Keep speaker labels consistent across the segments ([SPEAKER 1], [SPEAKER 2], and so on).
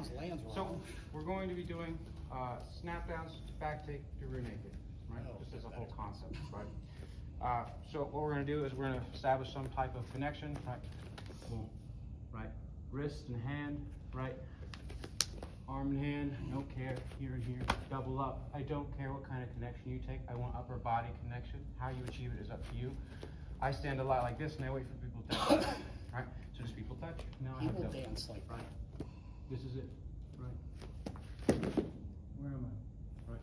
[SPEAKER 1] sounds lands wrong.
[SPEAKER 2] So we're going to be doing snap downs, back take to rear naked, right?
[SPEAKER 1] Oh,
[SPEAKER 2] Just as a
[SPEAKER 1] better.
[SPEAKER 2] whole concept, right? So what we're going to do is we're going to establish some type of connection, right? Boom, right? Wrist and hand, right? Arm and hand, no care, here and here, double up. I don't care what kind of connection you take. I want upper body connection. How you achieve it is up to you. I stand a lot like this and I wait for people to touch, right? So just people touch, now I have
[SPEAKER 1] People
[SPEAKER 2] double.
[SPEAKER 1] dance like
[SPEAKER 2] Right. This is it, right? Where am I? Right.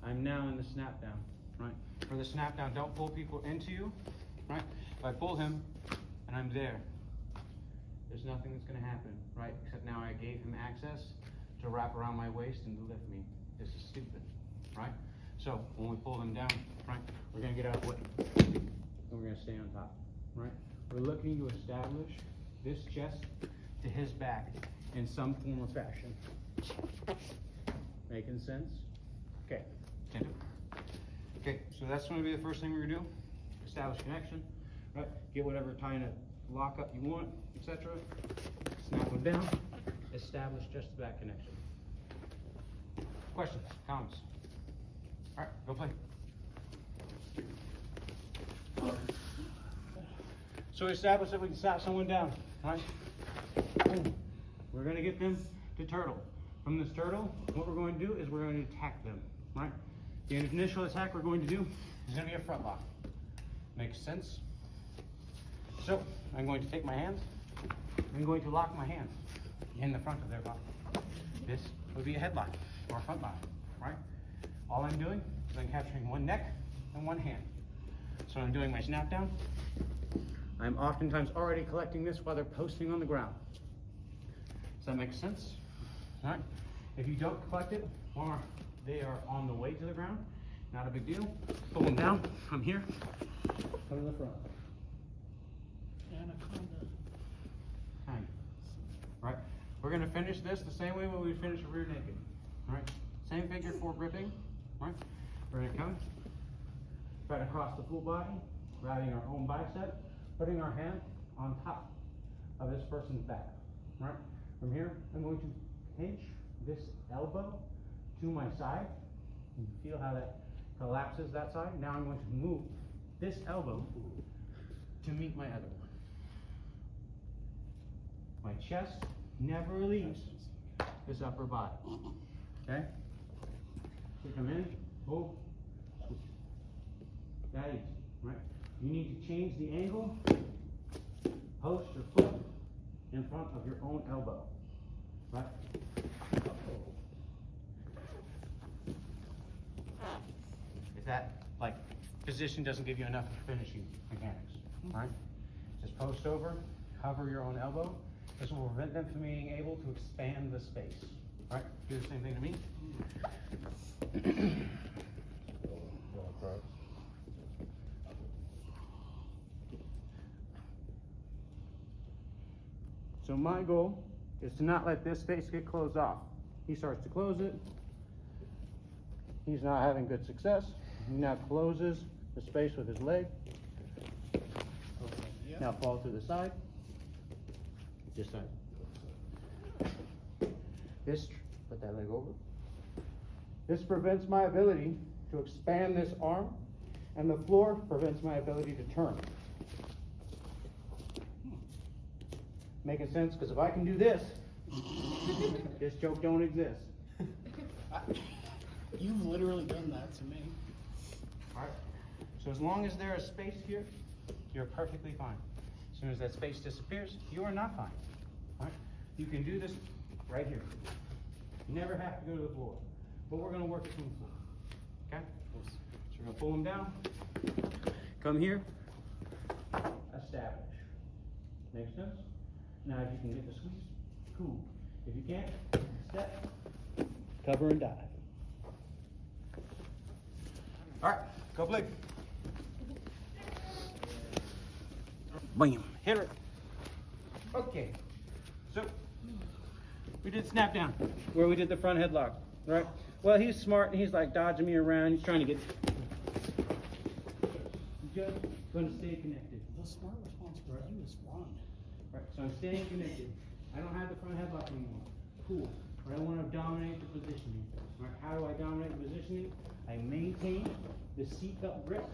[SPEAKER 2] I'm now in the snap down, right? For the snap down, don't pull people into you, right? If I pull him and I'm there, there's nothing that's gonna happen, right? Except now I gave him access to wrap around my waist and to lift me. This is stupid, right? So when we pull him down, right, we're gonna get out of the way. And we're gonna stay on top, right? We're looking to establish this chest to his back in some form or fashion. Making sense? Okay, can do. Okay, so that's gonna be the first thing we're gonna do. Establish connection, right? Get whatever kind of lock up you want, etc. Snap them down. Establish just the back connection. Questions, comments? All right, go play. So establish that we can slap someone down, right? We're gonna get them to turtle. From this turtle, what we're going to do is we're going to attack them, right? The initial attack we're going to do is gonna be a front lock. Makes sense? So, I'm going to take my hands, I'm going to lock my hands in the front of their body. This would be a headlock or a front lock, right? All I'm doing is I'm capturing one neck and one hand. So I'm doing my snap down. I'm oftentimes already collecting this while they're posting on the ground. Does that make sense? All right. If you don't collect it or they are on the way to the ground, not a big deal. Pull them down. I'm here. Come to the front.
[SPEAKER 1] Anaconda.
[SPEAKER 2] Kind of. Right. We're gonna finish this the same way when we finish a rear naked. All right. Same figure four gripping. Right. We're gonna come right across the full body, grabbing our own bicep, putting our hand on top of this person's back. Right. From here, I'm going to pinch this elbow to my side. You feel how that collapses that side. Now I'm going to move this elbow to meet my other one. My chest never leaves this upper body. Okay? So come in, boom, switch. That easy, right? You need to change the angle. Post your foot in front of your own elbow. Right? If that position doesn't give you enough finishing mechanics, right? Just post over, cover your own elbow. This will prevent them from being able to expand the space. Right? Do the same thing to me. So my goal is to not let this space get closed off. He starts to close it. He's not having good success. He now closes the space with his leg.
[SPEAKER 1] Yep.
[SPEAKER 2] Now fall to the side. This side. This, put that leg over. This prevents my ability to expand this arm, and the floor prevents my ability to turn. Making sense? Because if I can do this, this joke don't exist.
[SPEAKER 1] You've literally done that to me.
[SPEAKER 2] All right. So as long as there is space here, you're perfectly fine. As soon as that space disappears, you are not fine. All right. You can do this right here. You never have to go to the floor, but we're going to work it from the floor. Okay. So we're going to pull them down. Come here. Establish. Makes sense? Now if you can get the squeeze, cool. If you can't, step, cover and dive. All right, go play. Bam, hit her. Okay, so we did snap down where we did the front headlock, right? Well, he's smart and he's like dodging me around. He's trying to get. Just going to stay connected.
[SPEAKER 1] The smart response for you is run.
[SPEAKER 2] Right, so I'm staying connected. I don't have the front headlock anymore. Cool. but I want to dominate the positioning. Right? How do I dominate the positioning? I maintain the seatbelt grip.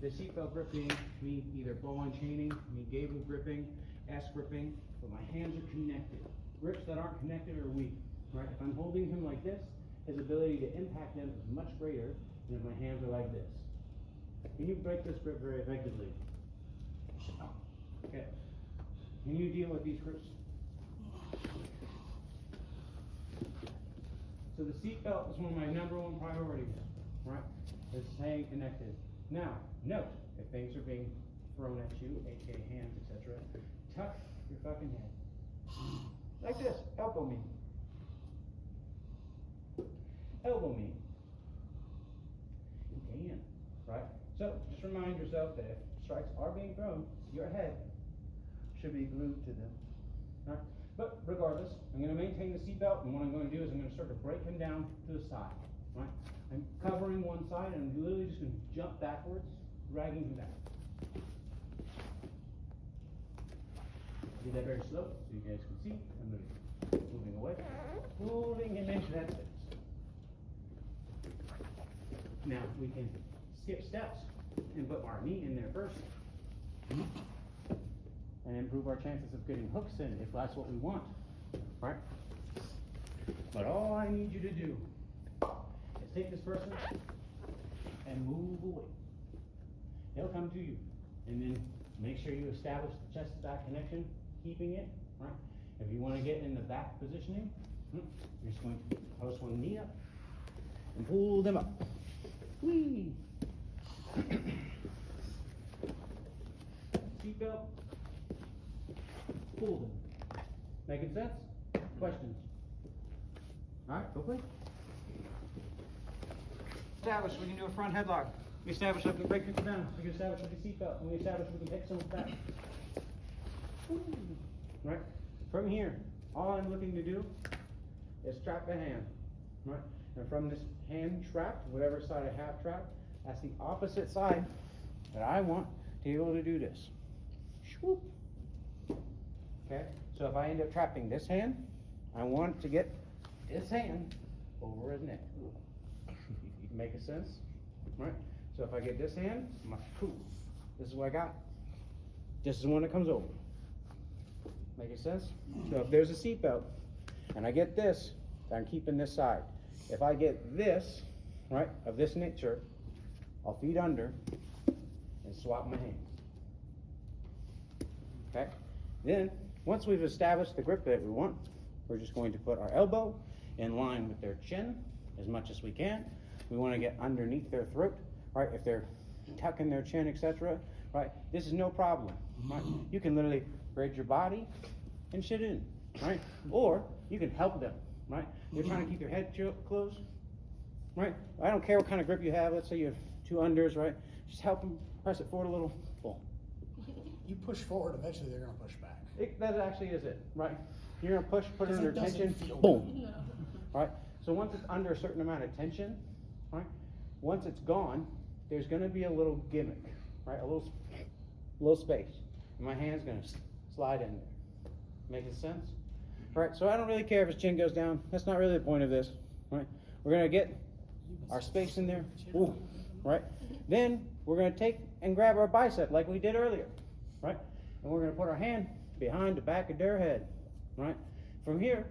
[SPEAKER 2] The seatbelt grip being me either ball and chaining, me gable gripping, S gripping, but my hands are connected. Grips that aren't connected are weak. Right? If I'm holding him like this, his ability to impact them is much greater than if my hands are like this. Can you break this grip very effectively? Okay. Can you deal with these grips? So the seatbelt is one of my #1 priorities, right? It's staying connected. Now, note, if things are being thrown at you, aka hands, etc., tuck your fucking head. Like this, elbow me. Elbow me. You can, right? So, just remind yourself that if strikes are being thrown, your head should be glued to them, right? But regardless, I'm going to maintain the seatbelt, and what I'm going to do is I'm going to start to break him down to the side, right? I'm covering one side, and I'm literally just going to jump backwards, dragging him back. Do that very slow, so you guys can see. I'm moving away, moving him into that space. Now, we can skip steps and put our knee in there first, and improve our chances of getting hooks in if that's what we want, right? But all I need you to do is take this person and move away. They'll come to you, and then make sure you establish the chest to back connection, keeping it, right? If you want to get in the back positioning, you're just going to post one knee up and pull them up. Whee! Seatbelt. Pull them. Making sense? Questions? Alright, go please. Establish, we can do a front headlock. We establish we can break people down. We can establish with the seatbelt. And we establish we can hit someone's back. Right? From here, all I'm looking to do is trap the hand. Right? And from this hand trapped, whatever side I have trapped, that's the opposite side that I want to be able to do this. Swoop. Okay, so if I end up trapping this hand, I want to get this hand over his neck. Make a sense? Right? So if I get this hand, this is what I got. This is the one that comes over. Making sense? So if there's a seatbelt and I get this, I'm keeping this side. If I get this, right, of this nature, I'll feed under and swap my hands. Okay? Then, once we've established the grip that we want, we're just going to put our elbow in line with their chin as much as we can. We want to get underneath their throat, right? If they're tucking their chin, etc., right? This is no problem, right? You can literally raise your body and shit in, right? Or you can help them, right? They're trying to keep their head closed, right? I don't care what kind of grip you have. Let's say you have 2 unders, right? Just help them press it forward a little. Boom.
[SPEAKER 1] You push forward, eventually they're going to push back.
[SPEAKER 2] That actually is it, right? You're going to push, put it under tension,
[SPEAKER 1] feel
[SPEAKER 2] boom.
[SPEAKER 1] good.
[SPEAKER 2] Right? So once it's under a certain amount of tension, right? Once it's gone, there's going to be a little gimmick, right? A little space. And my hand's going to slide in there. Making sense? Right? So I don't really care if his chin goes down. That's not really the point of this, right? We're going to get our space in there. Ooh, right? Then we're going to take and grab our bicep like we did earlier, right? And we're going to put our hand behind the back of their head, right? From here,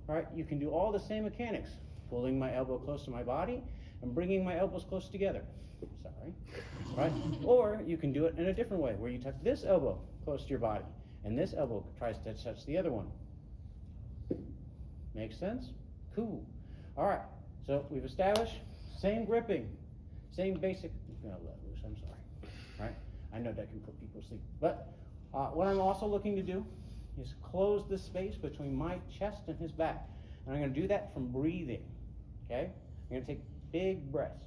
[SPEAKER 2] right, you can do all the same mechanics. Pulling my elbow close to my body and bringing my elbows close together. Sorry, right? Or you can do it in a different way where you tuck this elbow close to your body and this elbow tries to touch the other one. Make sense? Cool. All right, so we've established same gripping, same basic, let loose, I'm sorry, right? I know that can put people to sleep, but what I'm also looking to do is close the space between my chest and his back. And I'm going to do that from breathing, okay? I'm going to take big breaths.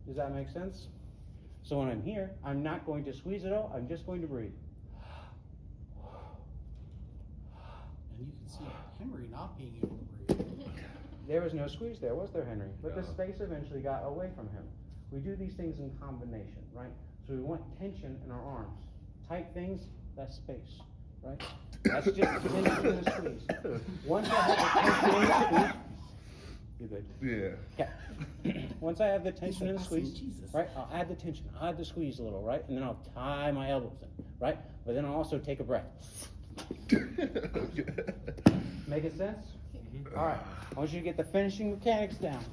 [SPEAKER 2] Does that make sense? So when I'm here, I'm not going to squeeze it all, I'm just going to breathe.
[SPEAKER 1] And you can see Henry not being able to breathe.
[SPEAKER 2] There was no squeeze there, was there, Henry? But the space eventually got away from him. We do these things in combination, right? So we want tension in our arms. Tight things, less space. right? That's just the tension and the squeeze. Once I have the tension and the squeeze, you're good.
[SPEAKER 3] Yeah.
[SPEAKER 2] Okay. Once I have the tension and the
[SPEAKER 1] Awesome,
[SPEAKER 2] squeeze,
[SPEAKER 1] Jesus.
[SPEAKER 2] right? I'll add the tension, I'll add the squeeze a little, right? And then I'll tie my elbows in, right? But then I'll also take a breath. Making sense? All right. I want you to get the finishing mechanics down.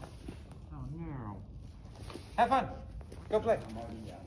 [SPEAKER 2] Oh no. Have fun. Go play.
[SPEAKER 1] I'm already down.